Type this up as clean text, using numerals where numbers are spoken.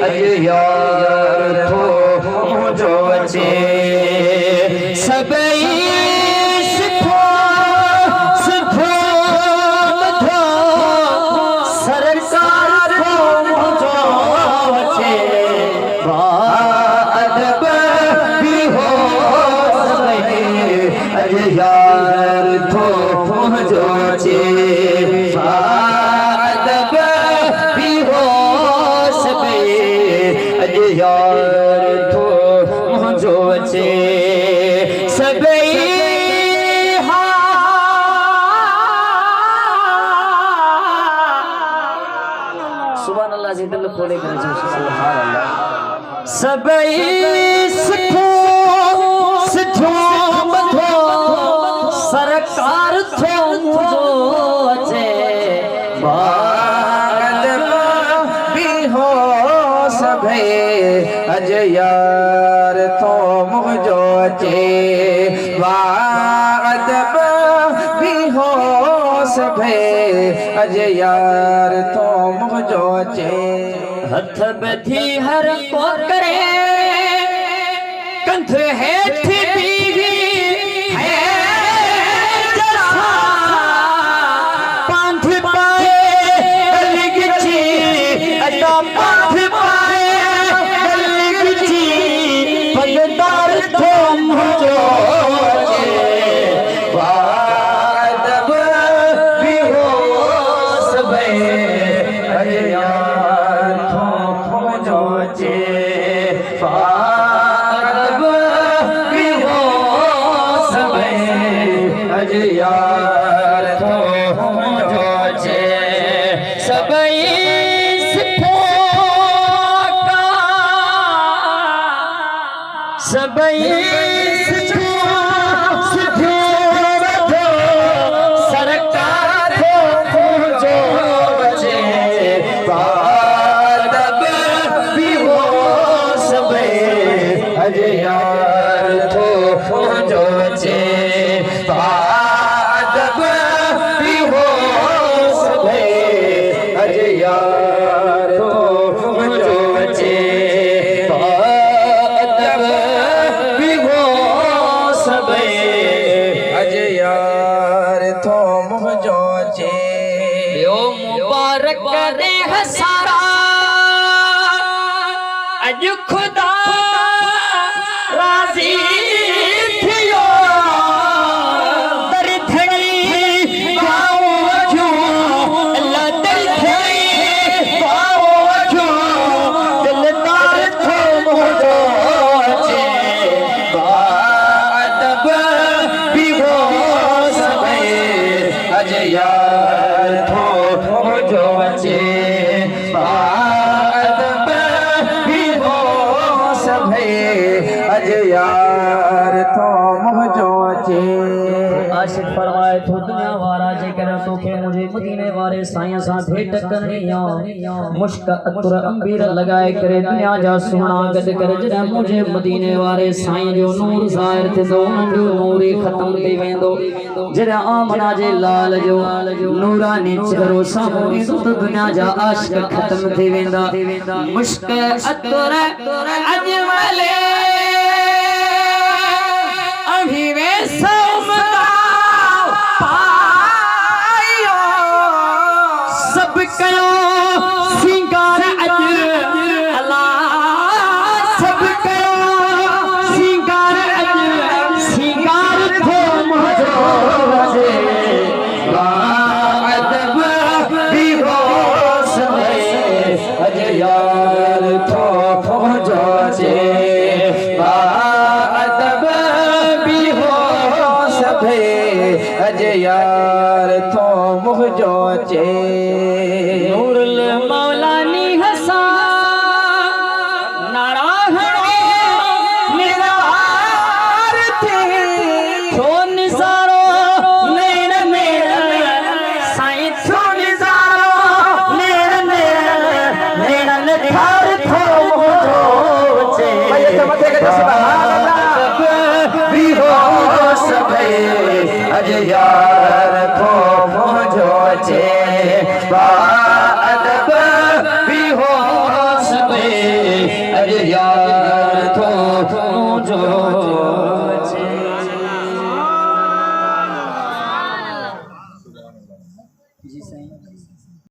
अज यार थो मुझो चे सबई सिखो सिखो मथो सरकार थो मुझो चे अदब भी हो सबई अज यार थो मुझो चे अदब भी हो सबई अज यार थो मुझो चे सबई सुभान अल्लाह जी दिल खोले करे जो सुभान अल्लाह सबई सिखो सिखो मथो सरकार थो मुझो चे भी हो सबई अज यार थो मुझो चे अदब भी हो सबई अज यार थो मुझो चे हथ बधी हर को करे कंध हेठ बीवी है जरा पांथ पाए लिगची अदा पांथ पाए लिगची पगदार थो मुझो अदब भी हो सबई अज यार थो मुझो चे अदब भी हो सबई अज यार थो मुझो चे सबई सिखो का सबई सिखो सिखो मथो सरकार थो मुझो चे अदब भी हो सबई अज यार थो मुझो चे अदब भी हो सबई अज यार थो मुझो चे अदब भी हो सबई अज यार थो मुझो चे यो मुबारक करे हसारा अज खुदा राजी थियो दरधड़ी गाओ जो अल्लाह दरधड़ी गाओ जो दिलदार थो मुझो चे अदब भी हो सबई अज यार थो मुझो चे अदब भी हो सबई अज यार थो मुझो चे आशिक फरमाए थो दुनिया वारा जेकर तोखे मुझे मदीने वारे साईं सां भेट करनी आ मुश्क अतर अंबीर लगाए करे दुनिया जा सुना गद कर जॾहिं मुझे मदीने वारे साईं जो नूर ज़ाहिर थींदो उन्हनि जो नूर ई ख़त्म थी वेंदो जॾहिं आमना जे लाल जो नूरानी चेहरो साम्हूं ईंदो त दुनिया जा आशिक ख़त्म थी वेंदा मुश्क अतर अजमले सब कयो सिंगार अज अल्लाह सब कयो सिंगार अज सिंगार थो मुझो चे अदब भी हो सबई अज यार थो मुझो चे अदब भी हो सबई अज यार थो मुझो चे नूरुल मौलानी हसा नारायण निरार थे थो निसारो नैन मेरा साईं थो निसारो नैन मेरा नैन ठार थो मुझो चे अज यार